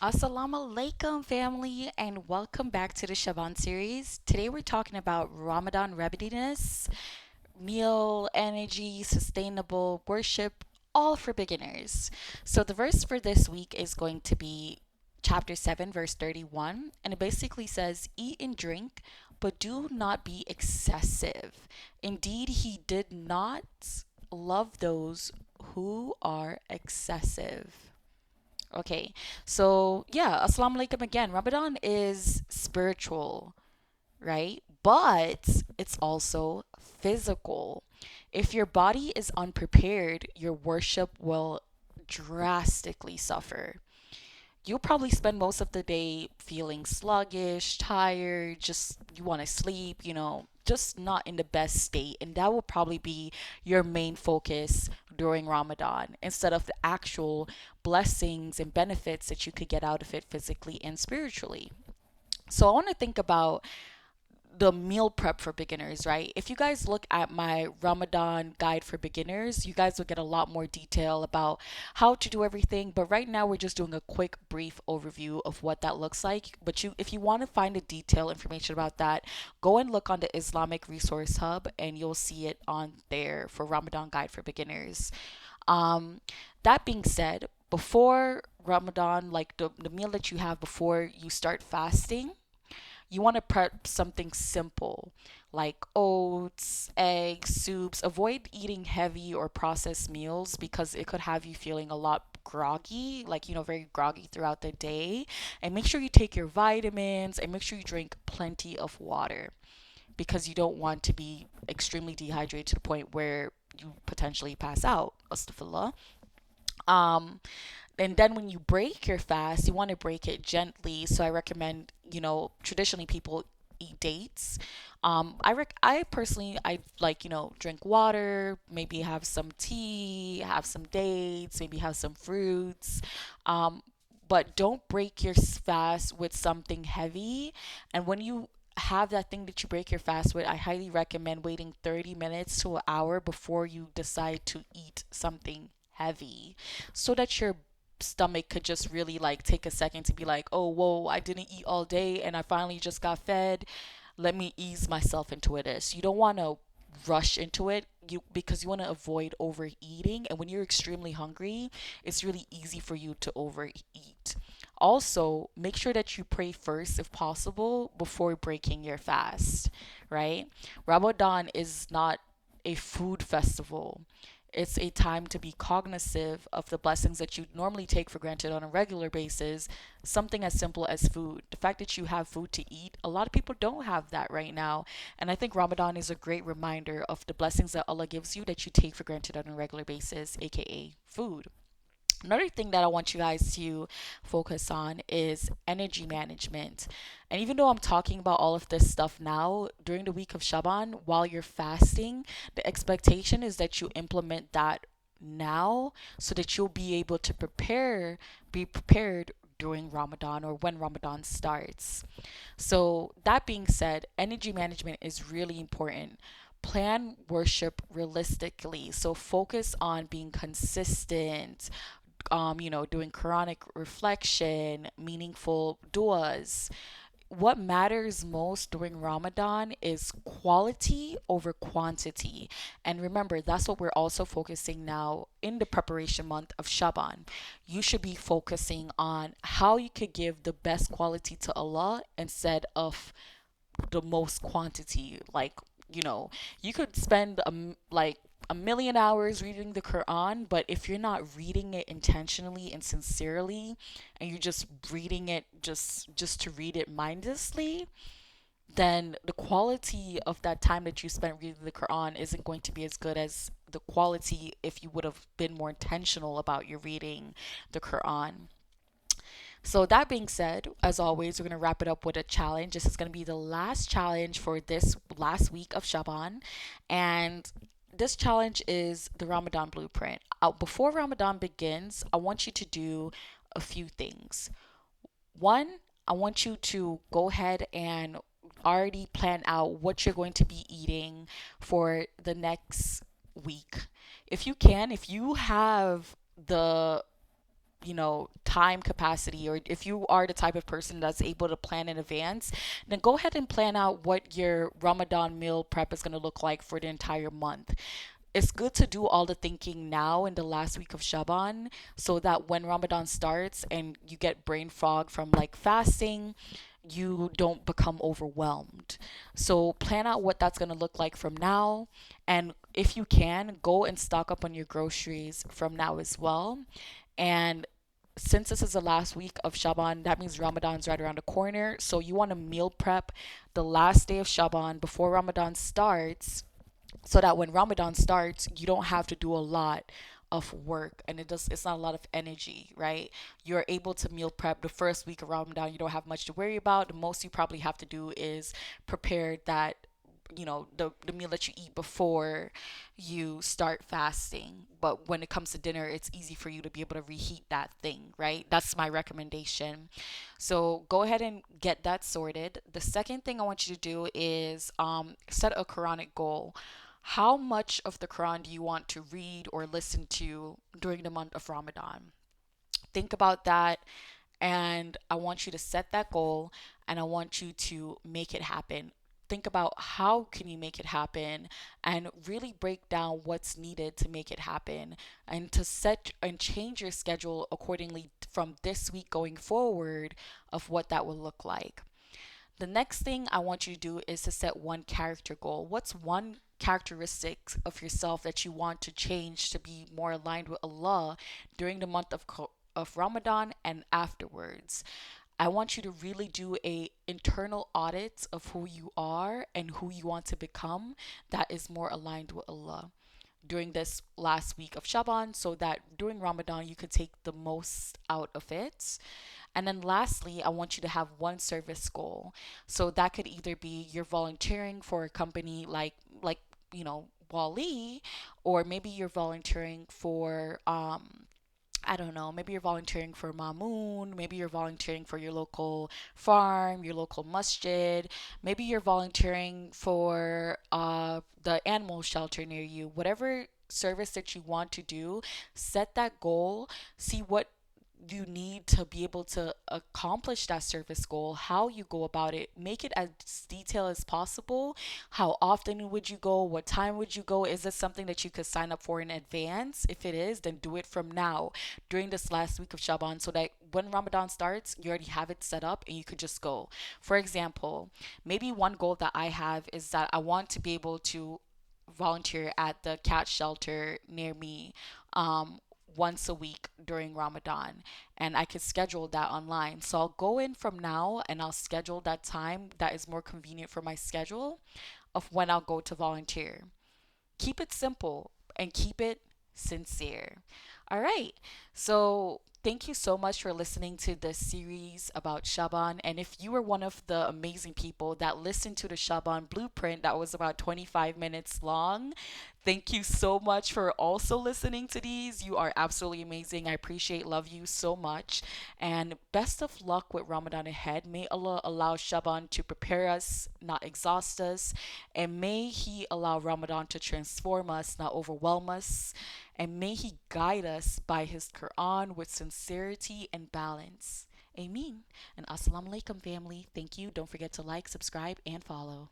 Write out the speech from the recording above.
Assalamu alaikum, family, and welcome back to the Shaban series. Today we're talking about Ramadan readiness, meal, energy, sustainable worship, all for beginners. So, the verse for this week is going to be chapter 7, verse 31, and it basically says, "Eat and drink, but do not be excessive. Indeed, he did not love those who are excessive." Okay, so yeah, Assalamu alaikum again. Ramadan is spiritual, right? But it's also physical. If your body is unprepared, your worship will drastically suffer. You'll probably spend most of the day feeling sluggish, tired, just you want to sleep, just not in the best state. And that will probably be your main focus during Ramadan instead of the actual blessings and benefits that you could get out of it physically and spiritually. So I want to think about the meal prep for beginners, right? If you guys look at my Ramadan guide for beginners, you guys will get a lot more detail about how to do everything. But right now, we're just doing a quick, brief overview of what that looks like. But if you want to find the detailed information about that, go and look on the Islamic Resource Hub, and you'll see it on there for Ramadan guide for beginners. Um, that being said, before Ramadan, like the meal that you have before you start fasting, you want to prep something simple like oats, eggs, soups. Avoid eating heavy or processed meals because it could have you feeling a lot groggy, like, very groggy throughout the day. And make sure you take your vitamins and make sure you drink plenty of water because you don't want to be extremely dehydrated to the point where you potentially pass out. Astaghfirullah. Um, and then when you break your fast, you want to break it gently. So I recommend, traditionally people eat dates. I personally, I like, drink water, maybe have some tea, have some dates, maybe have some fruits. Um, but don't break your fast with something heavy. And when you have that thing that you break your fast with, I highly recommend waiting 30 minutes to an hour before you decide to eat something heavy so that your stomach could just really like take a second to be like, oh, whoa, I didn't eat all day and I finally just got fed. Let me ease myself into it. You don't want to rush into it because you want to avoid overeating, and when you're extremely hungry, it's really easy for you to overeat. Also, make sure that you pray first if possible before breaking your fast, right? Ramadan is not a food festival. It's a time to be cognizant of the blessings that you normally take for granted on a regular basis. Something as simple as food. The fact that you have food to eat, a lot of people don't have that right now. And I think Ramadan is a great reminder of the blessings that Allah gives you that you take for granted on a regular basis, aka food. Another thing that I want you guys to focus on is energy management. And even though I'm talking about all of this stuff now, during the week of Shaban, while you're fasting, the expectation is that you implement that now so that you'll be able to be prepared during Ramadan or when Ramadan starts. So, that being said, energy management is really important. Plan worship realistically. So, focus on being consistent, doing Quranic reflection, meaningful duas. What matters most during Ramadan is quality over quantity. And remember, that's what we're also focusing now in the preparation month of Shaban. You should be focusing on how you could give the best quality to Allah instead of the most quantity. Like, you could spend like a million hours reading the Quran, but if you're not reading it intentionally and sincerely, and you're just reading it just to read it mindlessly, then the quality of that time that you spent reading the Quran isn't going to be as good as the quality if you would have been more intentional about your reading the Quran. So, that being said, as always, we're going to wrap it up with a challenge. This is going to be the last challenge for this last week of Shaban. And this challenge is the Ramadan Blueprint. Before Ramadan begins, I want you to do a few things. One, I want you to go ahead and already plan out what you're going to be eating for the next week. If you can, if you have the time capacity, or if you are the type of person that's able to plan in advance, then go ahead and plan out what your Ramadan meal prep is going to look like for the entire month. It's good to do all the thinking now in the last week of Shaban, so that when Ramadan starts and you get brain fog from like fasting, you don't become overwhelmed. So plan out what that's going to look like from now. And if you can, go and stock up on your groceries from now as well. And since this is the last week of Shaban, that means Ramadan's right around the corner. So you want to meal prep the last day of Shaban before Ramadan starts, so that when Ramadan starts, you don't have to do a lot of work, and it's not a lot of energy, right? You're able to meal prep the first week of Ramadan. You don't have much to worry about. The most you probably have to do is prepare that, the meal that you eat before you start fasting. But when it comes to dinner, it's easy for you to be able to reheat that thing, right? That's my recommendation. So go ahead and get that sorted. The second thing I want you to do is set a Quranic goal. How much of the Quran do you want to read or listen to during the month of Ramadan? Think about that, and I want you to set that goal, and I want you to make it happen. Think about how can you make it happen, and really break down what's needed to make it happen, and to set and change your schedule accordingly from this week going forward of what that will look like. The next thing I want you to do is to set one character goal. What's one characteristic of yourself that you want to change to be more aligned with Allah during the month of Ramadan and afterwards? I want you to really do a internal audit of who you are and who you want to become that is more aligned with Allah during this last week of Shaban, so that during Ramadan you could take the most out of it. And then lastly, I want you to have one service goal. So that could either be you're volunteering for a company like Wally, or maybe you're volunteering for I don't know, maybe you're volunteering for Mamoon, maybe you're volunteering for your local farm, your local masjid, maybe you're volunteering for the animal shelter near you. Whatever service that you want to do, set that goal, see what you need to be able to accomplish that service goal, how you go about it, make it as detailed as possible. How often would you go? What time would you go? Is this something that you could sign up for in advance? If it is, then do it from now during this last week of Shaban, so that when Ramadan starts, you already have it set up and you could just go. For example, maybe one goal that I have is that I want to be able to volunteer at the cat shelter near me um, once a week during Ramadan, and I could schedule that online. So I'll go in from now and I'll schedule that time that is more convenient for my schedule of when I'll go to volunteer. Keep it simple and keep it sincere. All right. So thank you so much for listening to this series about Shaban. And if you were one of the amazing people that listened to the Shaban Blueprint that was about 25 minutes long, thank you so much for also listening to these. You are absolutely amazing. I appreciate, love you so much. And best of luck with Ramadan ahead. May Allah allow Shaban to prepare us, not exhaust us. And may He allow Ramadan to transform us, not overwhelm us. And may He guide us by His Quran with sincerity and balance. Amen. And Assalamu alaikum, family. Thank you. Don't forget to like, subscribe, and follow.